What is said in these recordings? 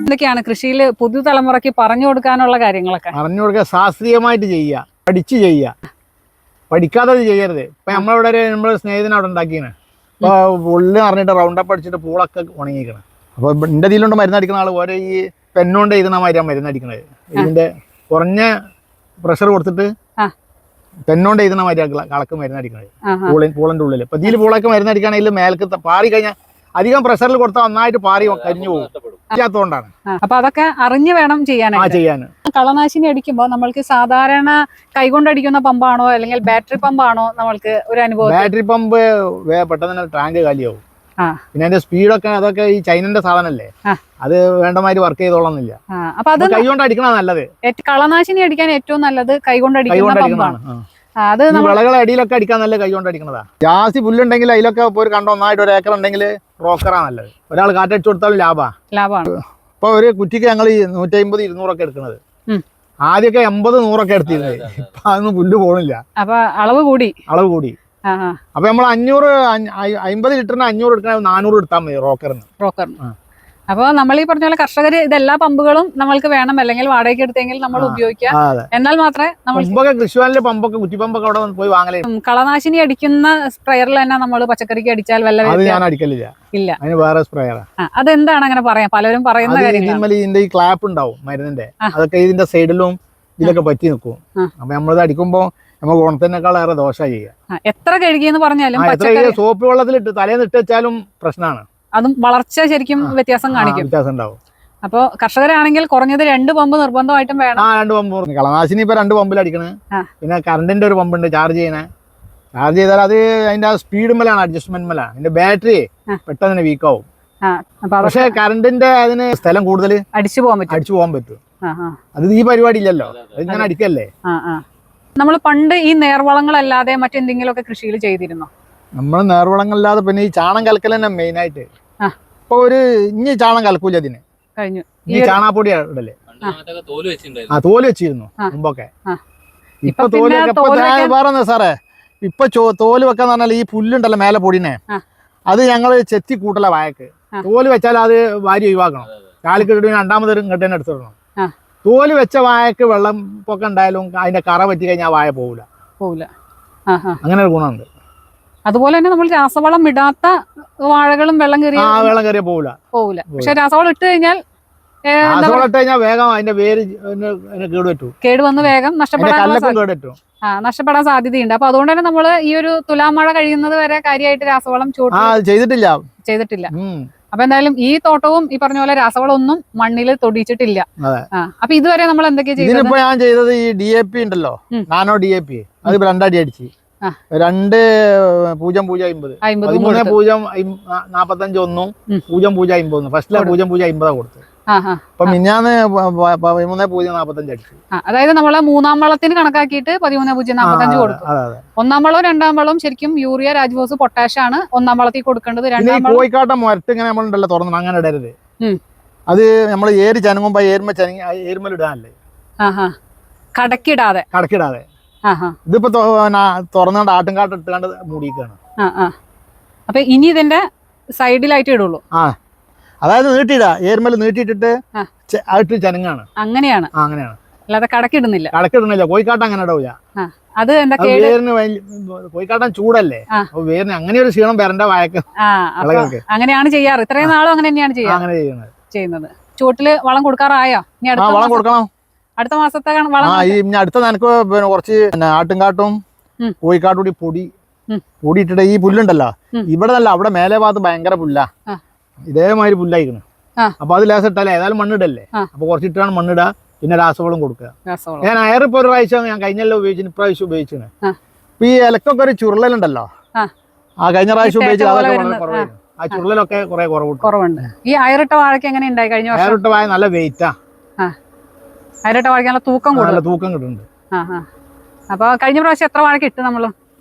എന്തൊക്കെയാണ് കൃഷിയിൽ പുതുതലമുറയ്ക്ക് പറഞ്ഞു കൊടുക്കാനുള്ള കാര്യങ്ങളൊക്കെ? പറഞ്ഞു കൊടുക്കുക, ശാസ്ത്രീയമായിട്ട് ചെയ്യുക, പഠിച്ച് ചെയ്യുക, പഠിക്കാതെ ചെയ്യരുത്. ഇപ്പം നമ്മളവിടെ നമ്മളൊരു സ്നേഹിതനെ അവിടെ ഉണ്ടാക്കിയാണ്. ഇപ്പോൾ പുല്ല് അറിഞ്ഞിട്ട് റൗണ്ടപ്പ് അടിച്ചിട്ട് പൂളൊക്കെ ഉണങ്ങിക്കണം. അപ്പോൾ എൻ്റെ ഇതിലുണ്ട് മരുന്നടിക്കുന്ന ആൾ ഓരോ ഈ പെണ്ണുകൊണ്ട് എഴുതുന്ന മാതിരിയാണ് മരുന്നടിക്കുന്നത്. ഇതിൻ്റെ കുറഞ്ഞ പ്രഷർ കൊടുത്തിട്ട് പെണ്ണോണ്ട് എഴുതുന്ന മാതിരി കളക്ക് മരുന്നടിക്കുന്നത് പൂളിൻ്റെ ഉള്ളിൽ. ഇപ്പം ഇതിൽ പൂളൊക്കെ മരുന്നടിക്കുകയാണെങ്കിൽ മേൽക്ക് പാറി കഴിഞ്ഞാൽ അധികം പ്രഷറിൽ കൊടുത്താൽ നന്നായിട്ട് പാറി കരിഞ്ഞു പോകും. ചെയ്യാത്തതുകൊണ്ടാണ്. അപ്പൊ അതൊക്കെ അറിഞ്ഞു വേണം ചെയ്യാൻ. കളനാശിനി അടിക്കുമ്പോൾ നമ്മൾക്ക് സാധാരണ കൈകൊണ്ട് അടിക്കുന്ന പമ്പാണോ അല്ലെങ്കിൽ ബാറ്ററി പമ്പാണോ നമ്മൾക്ക് ഒരു അനുഭവം? ബാറ്ററി പമ്പ് പെട്ടെന്ന് ടാങ്ക് കാലിയാവും. പിന്നെ അതിന്റെ സ്പീഡൊക്കെ അതൊക്കെ ഈ ചൈനന്റെ സാധനല്ലേ, അത് വേണ്ടമാതിരി വർക്ക് ചെയ്തോളന്നില്ല. അപ്പൊ അത് കൈകൊണ്ട് അടിക്കണ നല്ലത്. കളനാശിനി അടിക്കാൻ ഏറ്റവും നല്ലത് കൈകൊണ്ട് അടിക്കുന്നതാണ്. അത് വിളകളെ അടിയിലൊക്കെ അടിക്കാൻ നല്ല കൈകൊണ്ട് അടിക്കണതാ. ജാസ്തി പുല്ലുണ്ടെങ്കിൽ അതിലൊക്കെ ഒരു കണ്ടോ ഒന്നായിട്ട് ഒരു ഏക്കർ ഉണ്ടെങ്കിൽ റോക്കറാ നല്ലത്. ഒരാൾ കാറ്റടിച്ചു കൊടുത്താലും ലാഭമാണ്. ഇപ്പൊ ഒരു കുറ്റിക്ക് ഞങ്ങൾ 150, 200 എടുക്കണത്. ആദ്യമൊക്കെ 80, 100 എടുത്തിരുന്നത്. ഇപ്പൊ അതൊന്നും പുല്ല് പോണില്ല. അപ്പൊ അളവ് കൂടി. അപ്പൊ നമ്മൾ 50 ലിറ്ററിന് 500 എടുക്കണ 400 എടുത്താൽ മതി റോക്കറിന്. അപ്പൊ നമ്മൾ ഈ പറഞ്ഞ പോലെ കർഷകർ ഇതെല്ലാ പമ്പുകളും നമ്മൾക്ക് വേണം, അല്ലെങ്കിൽ വാടകയ്ക്ക് എടുത്തെങ്കിൽ നമ്മൾ ഉപയോഗിക്കാം. എന്നാൽ മാത്രമേ നമ്മൾ കൃഷിവാനിലെ പമ്പൊക്കെ കുറ്റിപ്പമ്പൊക്കെ അവിടെ പോയി വാങ്ങലേ. കളനാശിനി അടിക്കുന്ന സ്പ്രെയറിൽ തന്നെ നമ്മൾ പച്ചക്കറിക്ക് അടിച്ചാൽ ഞാൻ അടിക്കലില്ല. ഇല്ല, അതിന് വേറെ സ്പ്രേയറാ. അതെന്താണ് അങ്ങനെ പറയാം? പലരും പറയുന്ന കാര്യം ഇതിന്റെ ഈ ക്ലാപ്പ് ഉണ്ടാവും മരുന്നിന്റെ, അതൊക്കെ ഇതിന്റെ സൈഡിലും ഇതിലൊക്കെ പറ്റി നിൽക്കും. അപ്പൊ നമ്മളിത് അടിക്കുമ്പോ നമ്മൾ ഗുണത്തിനേക്കാൾ ഏറെ ദോഷമാണ് ചെയ്യുക. എത്ര കഴുകിയെന്ന് പറഞ്ഞാലും സോപ്പ് വെള്ളത്തിലിട്ട് തലേന്ന് ഇട്ട് വെച്ചാലും പ്രശ്നമാണ്. അതും വളർച്ച ശരിക്കും വ്യത്യാസം കാണിക്കും. അപ്പൊ കർഷകരാണെങ്കിൽ കുറഞ്ഞത് 2 പമ്പ് നിർബന്ധമായിട്ടും വേണം. 2 പമ്പ്. കളനാശിനി ഇപ്പൊ 2 പമ്പിൽ അടിക്കണേ. പിന്നെ കറണ്ടിന്റെ ഒരു പമ്പുണ്ട് ചാർജ് ചെയ്യണേ. ചാർജ് ചെയ്താൽ അത് അതിന്റെ സ്പീഡ് മേലാണ്, അഡ്ജസ്റ്റ്മെന്റ് മേലാണ്. അതിന്റെ ബാറ്ററി പെട്ടെന്ന് വീക്ക് ആവും. പക്ഷെ കറണ്ടിന്റെ അതിന് സ്ഥലം കൂടുതൽ അടിച്ചു പോകാൻ പറ്റും. അത് ഈ പരിപാടി ഇല്ലല്ലോ, അത് ഇങ്ങനെ അടിക്കല്ലേ. നമ്മൾ പണ്ട് ഈ നേർവളങ്ങളല്ലാതെ മറ്റെന്തെങ്കിലുമൊക്കെ കൃഷിയിൽ ചെയ്തിരുന്നോ? നമ്മൾ നേർവളങ്ങളല്ലാതെ പിന്നെ ഈ ചാണം കലക്കൽ തന്നെ മെയിൻ ആയിട്ട്. ഇപ്പൊ ഒരു ഇനി ചാണം കലക്കൂല അതിന് കഴിഞ്ഞു. ഈ ചാണാപ്പൊടി ഇടല്ലേ. തോല് വെച്ചിരുന്നു മുമ്പൊക്കെ. ഇപ്പൊ വേറെ സാറേ, ഇപ്പൊ തോല് വെക്കാന്ന് പറഞ്ഞാൽ ഈ പുല്ലുണ്ടല്ലോ മേലെ പൊടിനെ, അത് ഞങ്ങള് ചെത്തി കൂട്ടല വായക്ക്. തോല് വെച്ചാൽ അത് വാരി ഒഴിവാക്കണം. കാലിക്കിട്ട് 2ാമതൊരു ഇങ്ങോട്ട് തന്നെ എടുത്തിടണം. തോല് വെച്ച വായക്ക് വെള്ളം പൊക്കെ ഉണ്ടായാലും അതിന്റെ കറ പറ്റി കഴിഞ്ഞാൽ വായ പോവില്ല. അങ്ങനെ ഒരു ഗുണമുണ്ട്. അതുപോലെ തന്നെ നമ്മൾ രാസവളം ഇടാത്ത വാഴകളും വെള്ളം കയറിയ പോവില്ല. പക്ഷെ രാസവളം ഇട്ട് കഴിഞ്ഞാൽ വേഗം അതിന്റെ വേര് കേടുവന്ന് വേഗം നഷ്ടപ്പെടാൻ സാധ്യതയുണ്ട്. അപ്പൊ അതുകൊണ്ട് തന്നെ നമ്മള് ഈ ഒരു തുലാമഴ കഴിയുന്നത് വരെ കാര്യമായിട്ട് രാസവളം ചെയ്തിട്ടില്ല. അപ്പൊ എന്തായാലും ഈ തോട്ടവും ഈ പറഞ്ഞ പോലെ രാസവളം ഒന്നും മണ്ണിൽ തൊടിച്ചിട്ടില്ല. അപ്പൊ ഇതുവരെ നമ്മൾ എന്തൊക്കെയാ ചെയ്തത്? ഞാൻ ചെയ്തത് ഈ DAP ഉണ്ടല്ലോ, നാനോ DAP, അത് 2 അടി അടിച്ച് 2-0-0-50 13-0-45 1 0-0-50 ഫസ്റ്റിലെ 0-0-50 കൊടുത്തു. അപ്പൊ മിഞ്ഞാന്ന് 13-0-45 അടിച്ചു. അതായത് നമ്മള് 3ാം വളത്തിന് കണക്കാക്കിയിട്ട് 13-0-45 കൊടുത്തു. 1ാം വളവും 2ാം വളവും ശരിക്കും യൂറിയ, രാജ്ഫോസ്, പൊട്ടാഷ് ആണ് 1ാം വളത്തിൽ കൊടുക്കേണ്ടത്. കോഴിക്കാട്ട മുരട്ട് ഇങ്ങനെ നമ്മളുണ്ടല്ലോ തുറന്നു, അങ്ങനെ ഇടരുത്. അത് നമ്മള് ഏര് ചനങ്ങുമ്പോ ഏരുമൽ ഇടാനല്ലേ, കടക്കിടാതെ. ഇതിപ്പോ തുറന്നുകൊണ്ട് ആട്ടുംകാട്ട് ഇട്ടുകൊണ്ട് മൂടിക്കാണ്. അപ്പൊ ഇനി ഇതിന്റെ സൈഡിലായിട്ട് ഇടുള്ളൂ. അതായത് നീട്ടിയിടാ, ഏർമൽ നീട്ടിയിട്ടിട്ട് ആയിട്ട് ചനങ്ങാണ്. അങ്ങനെയാണ്, അല്ലാതെ കടക്കിടുന്നില്ല. കോഴിക്കാട്ടം അങ്ങനെ ഇടൂല. അത് എന്താ വേരിന് കോഴിക്കാട്ടം ചൂടല്ലേ, അപ്പൊ വേരിന് അങ്ങനെ ഒരു ക്ഷീണം വരണ്ട വായക്ക്. അങ്ങനെയാണ് ചെയ്യാറ്. ഇത്രയും നാളും അങ്ങനെ തന്നെയാണ് ചെയ്യുന്നത്. ചുവട്ടില് വളം കൊടുക്കാറായോ? വളം കൊടുക്കണം. അടുത്ത മാസത്തെ അടുത്ത നനക്ക് പിന്നെ കുറച്ച് ആട്ടുംകാട്ടും കോഴിക്കാട്ടും കൂടി പൊടി ഇട്ടിട്ട് ഈ പുല്ലുണ്ടല്ലോ, ഇവിടെ നല്ല അവിടെ മേലെ ഭാഗത്ത് ഭയങ്കര പുല്ലാ, ഇതേമാതിരി പുല്ലായിക്കണ്. അപ്പൊ അത് ലേസം ഇട്ടാലേ ഏതായാലും മണ്ണിടല്ലേ, അപ്പൊ കുറച്ചിട്ടാണ് മണ്ണിടുക. പിന്നെ രാസവളം കൊടുക്കുക. ഞാൻ അയറിപ്പോ ഒരു പ്രാവശ്യം ഞാൻ കഴിഞ്ഞെല്ലാം ഉപയോഗിച്ചു, ഇപ്രാവശ്യം ഉപയോഗിച്ചാണ്. ഇപ്പൊ ഈ ഇലക്കൊക്കെ ഒരു ചുരുളലുണ്ടല്ലോ, കഴിഞ്ഞ പ്രാവശ്യം ഉപയോഗിച്ചത് അതൊക്കെ വളരെ കുറവായിരുന്നു. ആ ചുരുളലൊക്കെ കുറെ കുറവുണ്ട്. ഈ അയറിട്ട വാഴയ്ക്ക് എങ്ങനെ ഉണ്ടായി? കഴിഞ്ഞ അയറിട്ട വാഴ നല്ല വെയിറ്റാ. അയറിട്ട വാഴയ്ക്ക് നല്ല തൂക്കം കിട്ടുന്നുണ്ട്. അപ്പൊ കഴിഞ്ഞ പ്രാവശ്യം എത്ര വാഴയ്ക്ക് ഇട്ട് നമ്മള്?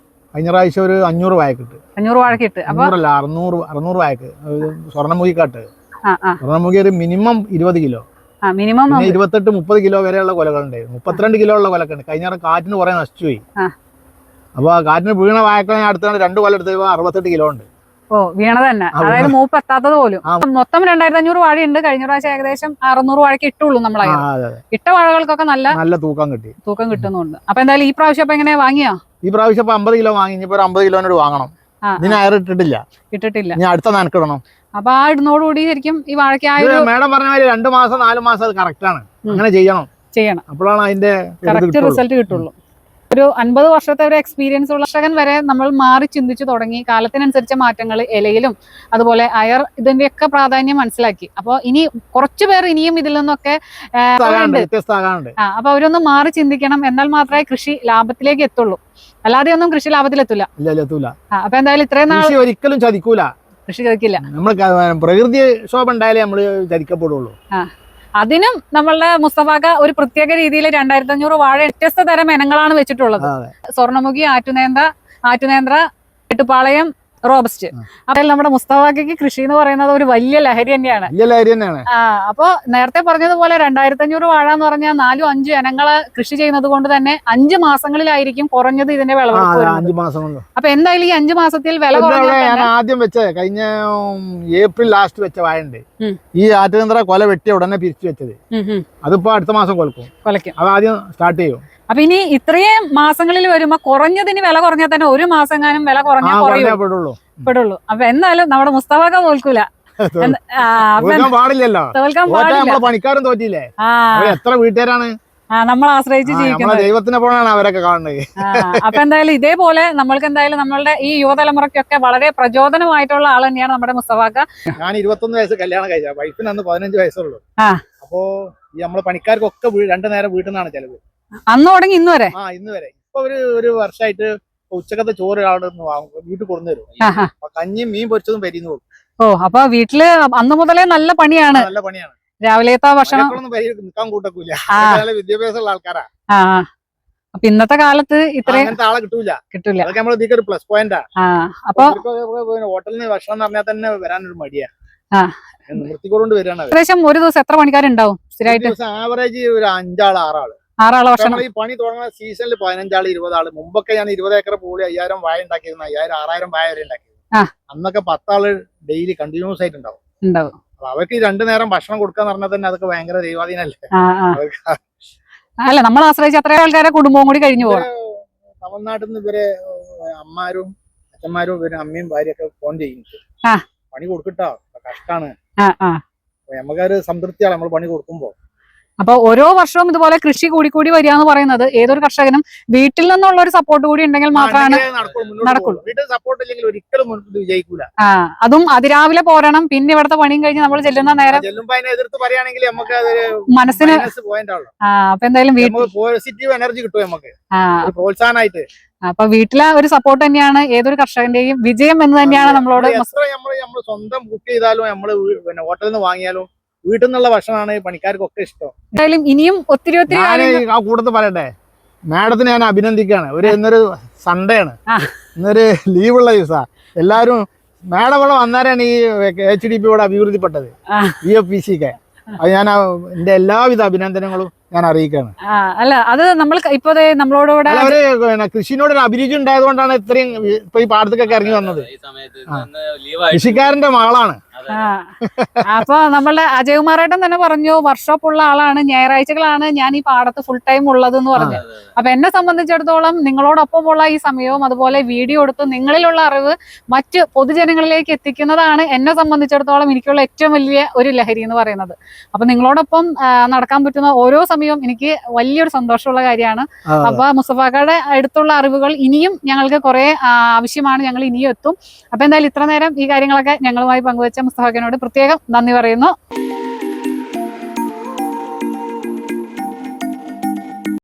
കഴിഞ്ഞ പ്രാവശ്യം ഒരു 500 വാഴക്ക് ഇട്ട്. 500 വാഴക്ക് ഇട്ട്. 600 വാഴക്ക്. സ്വർണ്ണമുഖിക്കാട്ട്. സ്വർണ്ണമുഖി ഒരു മിനിമം 20 കിലോ, മിനിമം 28-30 കിലോ വരെയുള്ള കൊലകളുണ്ടായിരുന്നു. 32 കിലോ ഉള്ള കൊലക്കുണ്ട്. കഴിഞ്ഞ കാറ്റിന് കുറെ നശിച്ചുപോയി. അപ്പൊ ആ കാറ്റിന് വീണ വാഴക്കളെ ഞാൻ അടുത്താണ് 2 കൊല എടുത്ത് 68 കിലോ ഉണ്ട്. ഓ വീണത് തന്നെ, അതായത് മൂപ്പ് എത്താത്തത് പോലും. മൊത്തം 2500 വാഴയുണ്ട്. കഴിഞ്ഞ പ്രാവശ്യം ഏകദേശം 600 വാഴയ്ക്ക് ഇട്ടുള്ളൂ നമ്മളെ. ഇട്ട വാഴകൾക്കൊക്കെ നല്ല തൂക്കം കിട്ടുന്നുണ്ട്. അപ്പൊ എന്തായാലും ഈ പ്രാവശ്യം അപ്പൊ എങ്ങനെയാ വാങ്ങിയോ? ഈ പ്രാവശ്യം 50 കിലോ വാങ്ങി, ഇനിയിപ്പോ 50 കിലോനോട് വാങ്ങണം. ഇതിന് അയർ ഇട്ടിട്ടില്ല. ഇനി അടുത്ത നനക്കിടണം. അപ്പൊ ആ ഇടുന്നോടുകൂടി ശരിക്കും ഈ വാഴയ്ക്ക് മേഡം പറഞ്ഞ മാതിരി 2 മാസം 4 മാസം അത് കറക്റ്റ് ആണ്. അങ്ങനെ ചെയ്യണം. അപ്പോഴാണ് അതിന്റെ കറക്റ്റ് റിസൾട്ട് കിട്ടുള്ളൂ. ഒരു 50 വർഷത്തെ ഒരു എക്സ്പീരിയൻസ് ഉള്ള കർഷകൻ വരെ നമ്മൾ മാറി ചിന്തിച്ചു തുടങ്ങി. കാലത്തിനനുസരിച്ച മാറ്റങ്ങൾ ഇലയിലും അതുപോലെ അയർ ഇതിന്റെയൊക്കെ പ്രാധാന്യം മനസ്സിലാക്കി. അപ്പൊ ഇനി കുറച്ചു പേർ ഇനിയും ഇതിൽ നിന്നൊക്കെ അപ്പൊ അവരൊന്ന് മാറി ചിന്തിക്കണം. എന്നാൽ മാത്രമേ കൃഷി ലാഭത്തിലേക്ക് എത്തുള്ളൂ. അല്ലാതെ ഒന്നും കൃഷി ലാഭത്തിലെത്തൂല. അപ്പൊ എന്തായാലും ഇത്രയും നാൾ ഒരിക്കലും ചതിക്കൂല. കൃഷി ചതിക്കില്ല. നമ്മൾ പ്രകൃതി ക്ഷോഭം ഉണ്ടായാലേ നമ്മള് ചതിക്കപ്പെടുള്ളൂ. അതിനും നമ്മളുടെ മുസ്തഫാക്ക ഒരു പ്രത്യേക രീതിയിൽ 2500 വാഴ വ്യത്യസ്ത തരം ഇനങ്ങളാണ് വെച്ചിട്ടുള്ളത്. സ്വർണ്ണമുഖി, ആറ്റുനേന്ത്ര, എട്ടുപാളയം, റോബസ്റ്റ്. അപ്പോൾ നമ്മുടെ മുസ്തഫാക്കയ്ക്ക് കൃഷി എന്ന് പറയുന്നത് ഒരു വലിയ ലഹരി തന്നെയാണ്. അപ്പൊ നേരത്തെ പറഞ്ഞതുപോലെ 2500 വാഴ എന്ന് പറഞ്ഞാൽ 4-5 ഇനങ്ങള് കൃഷി ചെയ്യുന്നത് കൊണ്ട് തന്നെ 5 മാസങ്ങളിലായിരിക്കും കുറഞ്ഞത് ഇതിന്റെ വിളവെടുപ്പ്. അപ്പൊ എന്തായാലും ഈ 5 മാസത്തിൽ വില ആദ്യം വെച്ചത് കഴിഞ്ഞ ഏപ്രിൽ ലാസ്റ്റ് വെച്ച വാഴണ്ട്. ഈ ആറ്റുനേന്ത്ര കൊല വെട്ടിയ ഉടനെ പിരിച്ചു വെച്ചത്. അതിപ്പോ അടുത്ത മാസം കൊലക്കും. അത് ആദ്യം സ്റ്റാർട്ട് ചെയ്യും. അപ്പൊ ഇനി ഇത്രയും മാസങ്ങളിൽ വരുമ്പോ കുറഞ്ഞതിന് വില കുറഞ്ഞാൽ തന്നെ 1 മാസെങ്ങാനും വില കുറഞ്ഞാൽ പെടുള്ളൂ. അപ്പൊ എന്നാലും നമ്മുടെ മുസ്തഫാക്ക തോൽക്കൂല. പാടില്ലല്ലോ. പണിക്കാരും തോറ്റില്ലേ? എത്ര വീട്ടുകാരാണ് നമ്മൾ ആശ്രയിച്ച് ജീവിക്കുന്നത്. ദൈവത്തിനെ പോലാണ് അവരൊക്കെ കാണുന്നത്. അപ്പൊ എന്തായാലും ഇതേപോലെ നമ്മൾക്ക് എന്തായാലും നമ്മളുടെ ഈ യുവതലമുറയ്ക്കൊക്കെ വളരെ പ്രചോദനമായിട്ടുള്ള ആൾ തന്നെയാണ് നമ്മുടെ മുസ്തഫാക്ക. ഞാൻ 21 വയസ്സ് കല്യാണം കഴിച്ച, വൈഫിന് അന്ന് 15 വയസ്സുള്ളൂ. അപ്പോ ഈ നമ്മളെ പണിക്കാർക്കൊക്കെ 2 നേരം വീട്ടിൽ നിന്നാണ് ചെലവ്. അന്ന് തുടങ്ങി ഇന്ന് വരെ. ഇപ്പൊ ഒരു വർഷമായിട്ട് ഉച്ചക്കത്തെ ചോറ് അവിടെ വീട്ടിൽ കൊണ്ടു തരും. കഞ്ഞിയും മീൻ പൊരിച്ചതും പരിന്ന് കൊടുക്കും. അപ്പൊ വീട്ടില് അന്ന് മുതലേ നല്ല പണിയാണ്. രാവിലത്തെ ഭക്ഷണം നിൽക്കാൻ കൂട്ടക്കൂല. വിദ്യാഭ്യാസമുള്ള ആൾക്കാരാ. അപ്പൊ ഇന്നത്തെ കാലത്ത് ഇത്രയും ആളെ കിട്ടൂല. അതൊക്കെ നമ്മളെ ഒരു പ്ലസ് പോയിന്റാ. അപ്പൊ ഹോട്ടലിൽ നിന്ന് ഭക്ഷണം എന്ന് പറഞ്ഞാൽ തന്നെ വരാനൊരു മടിയാ. നിർത്തിക്കൊണ്ട് വരികയാണ്. ഏകദേശം ഒരു ദിവസം എത്ര പണിക്കാരുണ്ടാവും സ്ഥിരമായിട്ട്? ആവറേജ് ഒരു 5-6 ആള് ഭക്ഷണം. ഈ പണി തുടങ്ങുന്ന സീസണിൽ 15 20 ആള്. മുമ്പൊക്കെ ഞാൻ 20 ഏക്കർ പൂളി 5000 വാഴ ഉണ്ടാക്കിയിരുന്നു. 5000-6000 വാഴ വരെ ഉണ്ടാക്കിയിരുന്നു. അന്നൊക്കെ 10 ആള് ഡെയിലി കണ്ടിന്യൂസ് ആയിട്ട് ഉണ്ടാവും. അപ്പൊ അവർക്ക് 2 നേരം ഭക്ഷണം കൊടുക്കാന്ന് പറഞ്ഞാൽ തന്നെ അതൊക്കെ ഭയങ്കര ദൈവാധീനല്ലേ. അല്ല, നമ്മൾ ആശ്രയിച്ച് അത്രയും ആൾക്കാരെ കുടുംബവും കൂടി കഴിഞ്ഞു പോകണം. തമിഴ്നാട്ടിൽ നിന്ന് ഇവരെ അമ്മമാരും അച്ഛന്മാരും ഇവരെ അമ്മയും ഭാര്യയൊക്കെ ഫോൺ ചെയ്യും, പണി കൊടുക്കട്ടോ, കഷ്ടാണ്. നമുക്കൊരു സംതൃപ്തിയാണ് നമ്മൾ പണി കൊടുക്കുമ്പോ. അപ്പൊ ഓരോ വർഷവും ഇതുപോലെ കൃഷി കൂടി വരിക എന്ന് പറയുന്നത് ഏതൊരു കർഷകനും വീട്ടിൽ നിന്നുള്ള ഒരു സപ്പോർട്ട് കൂടി ഉണ്ടെങ്കിൽ മാത്രമാണ് നടക്കുള്ളൂ. അതും അതിരാവിലെ പോരണം. പിന്നെ ഇവിടുത്തെ പണിയും കഴിഞ്ഞ് നമ്മൾ ചെല്ലുന്ന നേരം മനസ്സിന് അപ്പൊ എന്തായാലും പോസിറ്റീവ് എനർജി കിട്ടും നമുക്ക്, പ്രോത്സാഹനമായിട്ട്. അപ്പൊ വീട്ടിലെ ഒരു സപ്പോർട്ട് തന്നെയാണ് ഏതൊരു കർഷകന്റെയും വിജയം എന്ന് തന്നെയാണ് നമ്മളോട്. നമ്മൾ സ്വന്തം കുക്ക് ചെയ്താലും നമ്മള് ഹോട്ടലിൽ നിന്ന് വാങ്ങിയാലും വീട്ടിൽ നിന്നുള്ള ഭക്ഷണമാണ് പണിക്കാർക്കൊക്കെ ഇഷ്ടം. എന്തായാലും ഇനിയും ഒത്തിരി ആ കൂട്ടത്തിൽ പറയട്ടെ, മാഡത്തിന് ഞാൻ അഭിനന്ദിക്കുകയാണ്. ഇന്നൊരു സൺഡേ ആണ്, ഇന്നൊരു ലീവുള്ള ദിവസാ. എല്ലാവരും മാഡം ഇവിടെ വന്നാലാണ് ഈ HDP ഇവിടെ അഭിവൃദ്ധിപ്പെട്ടത്, VFPC-ക്ക്. അത് ഞാൻ എന്റെ എല്ലാവിധ അഭിനന്ദനങ്ങളും ഞാൻ അറിയിക്കുകയാണ്. അല്ല, അത് നമ്മൾ ഇപ്പൊ നമ്മളോട് കൃഷിനോടൊരു അഭിരുചി ഉണ്ടായതുകൊണ്ടാണ് ഇത്രയും ഇപ്പൊ ഈ പാടത്തേക്കൊക്കെ ഇറങ്ങി വന്നത്. കൃഷിക്കാരന്റെ മകളാണ്. അപ്പൊ നമ്മളുടെ അജയകുമാറേട്ടൻ തന്നെ പറഞ്ഞു, വർക്ക്ഷോപ്പ് ഉള്ള ആളാണ്, ഞായറാഴ്ചകളാണ് ഞാൻ ഈ പാടത്ത് ഫുൾ ടൈം ഉള്ളത് എന്ന് പറഞ്ഞു. അപ്പൊ എന്നെ സംബന്ധിച്ചിടത്തോളം നിങ്ങളോടൊപ്പമുള്ള ഈ സമയവും അതുപോലെ വീഡിയോ എടുത്ത് നിങ്ങളിലുള്ള അറിവ് മറ്റ് പൊതുജനങ്ങളിലേക്ക് എത്തിക്കുന്നതാണ് എന്നെ സംബന്ധിച്ചിടത്തോളം എനിക്കുള്ള ഏറ്റവും വലിയ ഒരു ലഹരി എന്ന് പറയുന്നത്. അപ്പൊ നിങ്ങളോടൊപ്പം നടക്കാൻ പറ്റുന്ന ഓരോ സമയവും എനിക്ക് വലിയൊരു സന്തോഷമുള്ള കാര്യമാണ്. അപ്പൊ മുസ്തഫാക്കയുടെ അടുത്തുള്ള അറിവുകൾ ഇനിയും ഞങ്ങൾക്ക് കുറെ ആവശ്യമാണ്, ഞങ്ങൾ ഇനിയും എത്തും. അപ്പൊ എന്തായാലും ഇത്ര നേരം ഈ കാര്യങ്ങളൊക്കെ ഞങ്ങളുമായി പങ്കുവെച്ച മുസ്തഫാക്കനോട് പ്രത്യേകം നന്ദി പറയുന്നു.